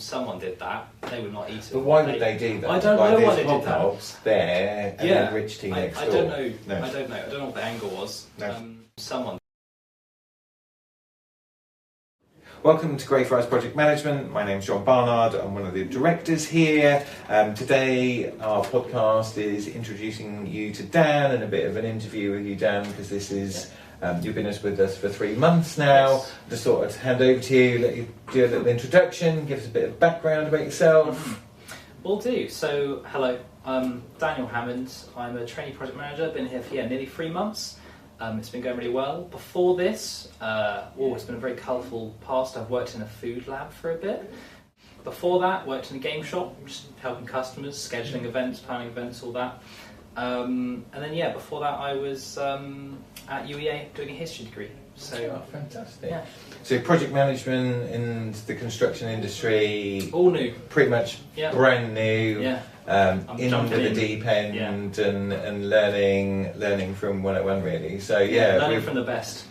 Someone did that. They would not eat it. But why would they do that? I don't know why they did that. There and then rich tea next door. I don't know. No. I don't know. I don't know what the angle was. No. Someone. Welcome to Greyfriars Project Management. My name's John Barnard. I'm one of the directors here. Today our podcast is introducing you to Dan and a bit of an interview with you, Dan, because this is you've been with us for 3 months now. Yes. Just thought I'd hand over to you, let you do a little introduction, give us a bit of background about yourself. Will do. So, hello, I'm Daniel Hammond. I'm a trainee project manager. Been here for nearly 3 months. It's been going really well. Before this, it's been a very colourful past. I've worked in a food lab for a bit. Before that, worked in a game shop, just helping customers, scheduling events, planning events, all that. And then, before that, I was at UEA doing a history degree. So, fantastic. Yeah. So project management in the construction industry, all new, pretty much brand new. Yeah. Into the deep end and learning from 101 really. So learning from the best.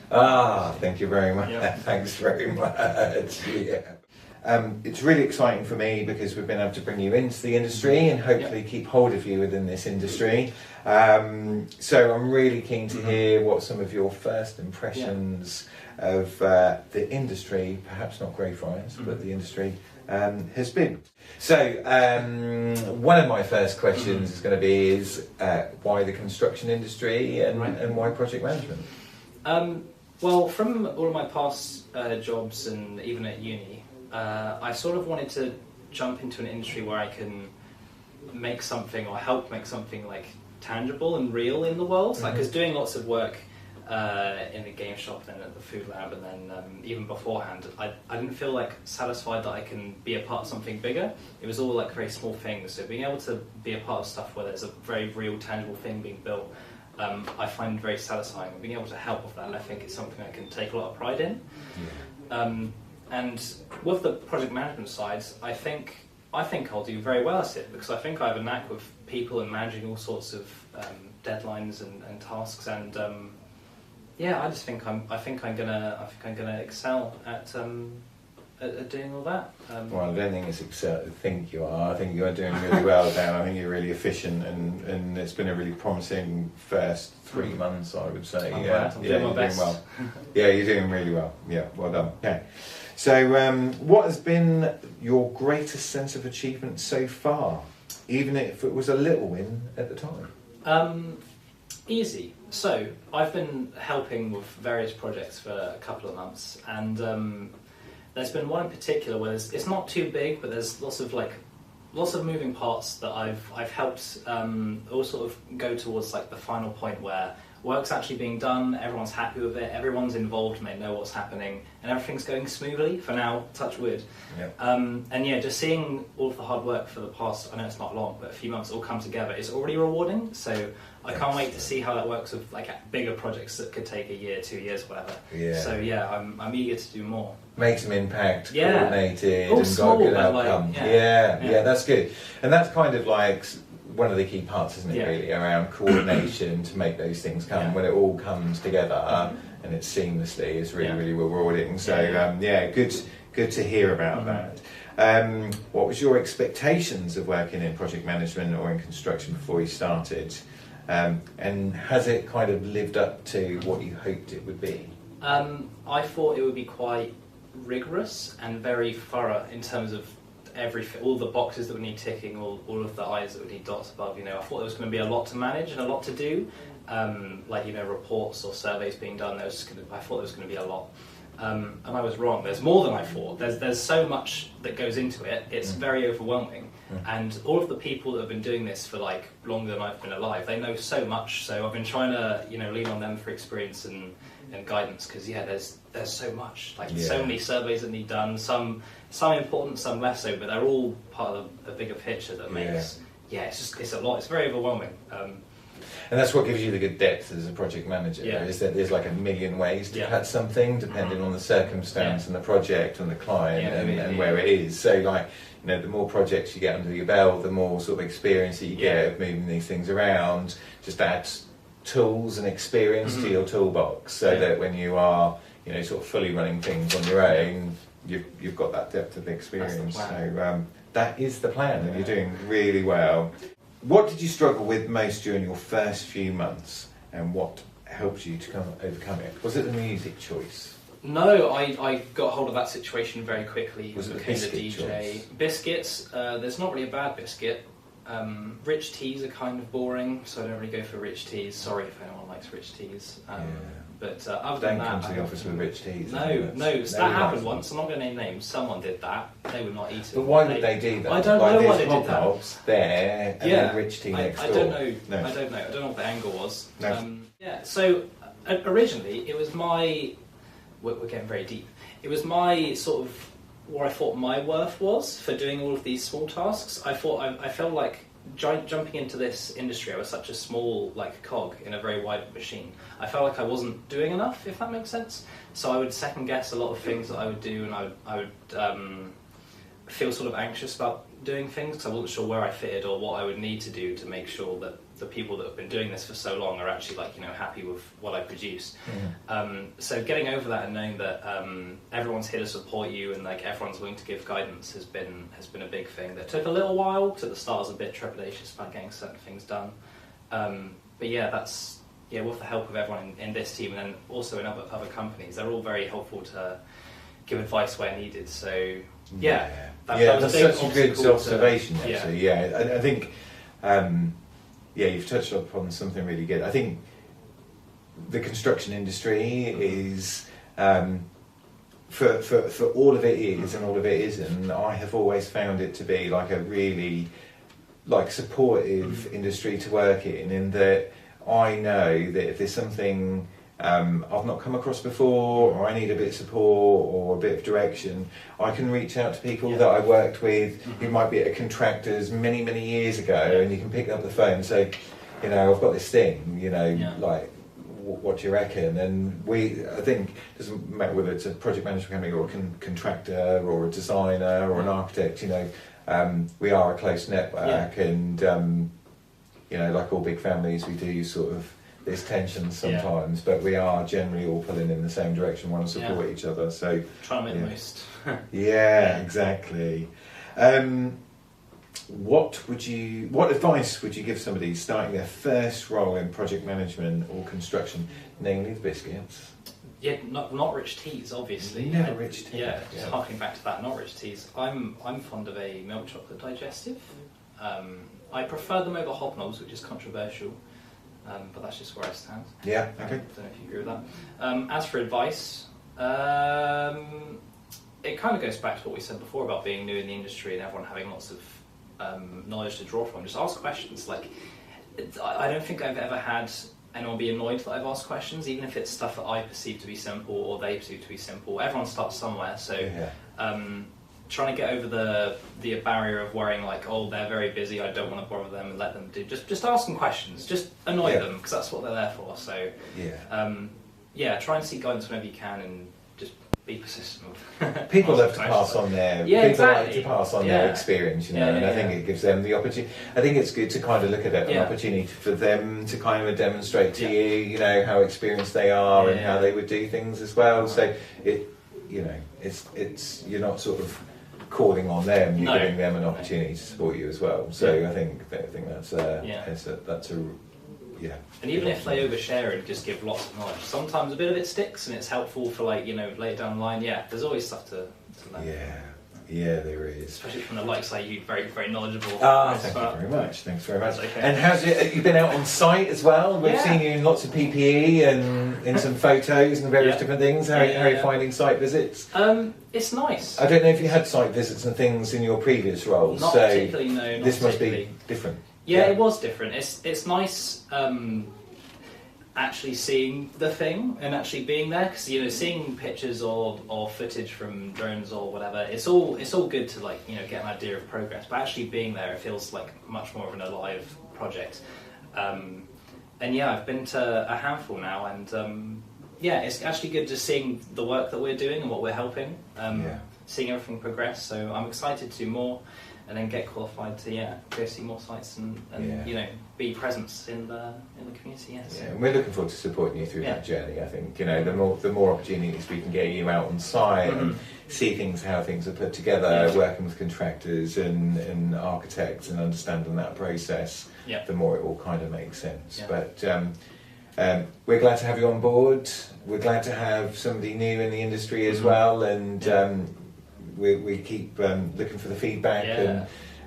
Thank you very much. Yeah. Thanks very much. It's really exciting for me because we've been able to bring you into the industry and hopefully keep hold of you within this industry. So I'm really keen to hear what some of your first impressions of the industry, perhaps not Greyfriars, but the industry has been. So one of my first questions is going to be why the construction industry and why project management? Well, from all of my past jobs and even at uni, I sort of wanted to jump into an industry where I can make something or help make something like tangible and real in the world. Because doing lots of work in the game shop and then at the food lab and then even beforehand, I didn't feel like satisfied that I can be a part of something bigger. It was all like very small things. So being able to be a part of stuff where there's a very real, tangible thing being built, I find very satisfying. Being able to help with that, I think it's something I can take a lot of pride in. And with the project management side, I think I'll do very well at it because I think I have a knack with people and managing all sorts of deadlines and tasks. And I just think I'm gonna excel at doing all that. Well, I don't think it's excel. I think you are. I think you are doing really well, Dan. I think you're really efficient, and it's been a really promising first 3 months, I would say. I'm doing my best. well. You're doing really well. Yeah, well done. Okay. So, what has been your greatest sense of achievement so far, even if it was a little win at the time? Easy. So, I've been helping with various projects for a couple of months, and there's been one in particular where it's not too big, but there's lots of moving parts that I've helped all sort of go towards like the final point where work's actually being done, everyone's happy with it, everyone's involved and they know what's happening, and everything's going smoothly for now, touch wood. Yep. Just seeing all of the hard work for the past, I know it's not long, but a few months all come together, it's already rewarding, so I can't wait to see how that works with like bigger projects that could take a year, 2 years, whatever. Yeah. So I'm eager to do more. Make some impact, coordinated, all and small, got a good but outcome. Yeah, that's good. And that's kind of like one of the key parts, isn't it, really, around coordination to make those things come. When it all comes together and it's seamlessly, it's really, really rewarding. So, good to hear about that. What was your expectations of working in project management or in construction before you started? And has it kind of lived up to what you hoped it would be? I thought it would be quite rigorous and very thorough in terms of all the boxes that would need ticking, all of the I's that would need dots above. I thought there was going to be a lot to manage and a lot to do, reports or surveys being done. I thought there was going to be a lot, and I was wrong. There's more than I thought. There's so much that goes into it. It's very overwhelming, and all of the people that have been doing this for like longer than I've been alive, they know so much. So I've been trying to lean on them for experience and guidance because there's so much, so many surveys that need done, some important, some less so, but they're all part of the bigger picture that makes it's a lot. It's very overwhelming. And that's what gives you the good depth as a project manager, is that there's like a million ways to cut something depending on the circumstance and the project and the client and where it is. So the more projects you get under your belt, the more sort of experience that you get of moving these things around, just adds tools and experience to your toolbox so that when you are sort of fully running things on your own, you've got that depth of experience. That's the plan. So that is the plan, and you're doing really well. What did you struggle with most during your first few months, and what helped you to overcome it? Was it the music choice? No, I got hold of that situation very quickly. Was it the became biscuit DJ. choice? Biscuits, there's not really a bad biscuit. Rich teas are kind of boring, so I don't really go for rich teas. Sorry if anyone likes rich teas. But other than Don't that, come to the office with rich teas. No, that happened once. I'm not going to name names. Someone did that. They would not eat it. But why would they do that? I don't know why they hot did that. dogs there and then rich tea next door. I don't know. No. I don't know. I don't know what the angle was. No. So originally it was my. We're getting very deep. It was my sort of where I thought my worth was for doing all of these small tasks. I felt like jumping into this industry, I was such a small cog in a very wide machine. I felt like I wasn't doing enough, if that makes sense. So I would second guess a lot of things that I would do, and I would feel sort of anxious about doing things because I wasn't sure where I fitted or what I would need to do to make sure that the people that have been doing this for so long are actually happy with what I produce. So getting over that and knowing that everyone's here to support you and everyone's willing to give guidance has been a big thing. That took a little while because at the start I was a bit trepidatious about getting certain things done. But that's with the help of everyone in this team and then also in other companies, they're all very helpful to give advice where needed. So that was a big such a good observation. Actually, I think. You've touched upon something really good. I think the construction industry is, for all of it is and all of it isn't, I have always found it to be a really supportive industry to work in that I know that if there's something I've not come across before, or I need a bit of support or a bit of direction, I can reach out to people that I worked with who might be at a contractor's many, many years ago, and you can pick up the phone and say, I've got this thing, what do you reckon? And I think, it doesn't matter whether it's a project management company or a contractor or a designer or an architect, we are a close network, and like all big families, we do sort of, there's tensions sometimes, but we are generally all pulling in the same direction, want to support each other. So try and make the most. Exactly. What advice would you give somebody starting their first role in project management or construction, namely the biscuits? Yeah, not rich teas, obviously. Never rich tea. Just harking back to that, not rich teas. I'm fond of a milk chocolate digestive. I prefer them over hobnobs, which is controversial. But that's just where I stand. Yeah, okay. I don't know if you agree with that. As for advice, it kind of goes back to what we said before about being new in the industry and everyone having lots of knowledge to draw from. Just ask questions. I don't think I've ever had anyone be annoyed that I've asked questions, even if it's stuff that I perceive to be simple or they perceive to be simple. Everyone starts somewhere, so trying to get over the barrier of worrying they're very busy, I don't want to bother them and let them do. Just ask them questions, just annoy them because that's what they're there for. So try and seek guidance whenever you can and just be persistent. People love to pass on their like to pass on their experience, and I think it gives them the opportunity. I think it's good to kind of look at it an opportunity for them to kind of demonstrate to you, how experienced they are and how they would do things as well. So it's you're not sort of calling on them, you're giving them an opportunity to support you as well. So I think that's And even if they overshare and just give lots of knowledge, sometimes a bit of it sticks and it's helpful for later down the line. There's always stuff to learn. Yeah, there is. Especially from the likes like you, very, very knowledgeable. Thank you very much. Thanks very much. Okay. And you've been out on site as well? We've seen you in lots of PPE and in some photos and various different things. How are you finding site visits? It's nice. I don't know if you had site visits and things in your previous roles. Not particularly, no. This must be different. Yeah, it was different. It's nice actually seeing the thing and actually being there, because seeing pictures or footage from drones or whatever, it's all good to get an idea of progress, but actually being there, it feels like much more of an alive project. And I've been to a handful now, and it's actually good just seeing the work that we're doing and what we're helping. seeing everything progress. So I'm excited to do more, and then get qualified to go see more sites and you know, be presence in the community. Yes. Yeah, and we're looking forward to supporting you through that journey. I think, you know, the more opportunities we can get you out on site and see how things are put together, working with contractors and architects and understanding that process, the more it all kind of makes sense. But we're glad to have you on board. We're glad to have somebody new in the industry as well, and we keep looking for the feedback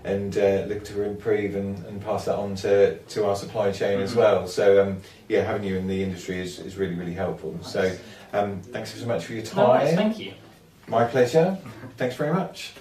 and look to improve and pass that on to our supply chain as well. So having you in the industry is really, really helpful. Nice. So thanks so much for your time. No, thank you. My pleasure. Thanks very much.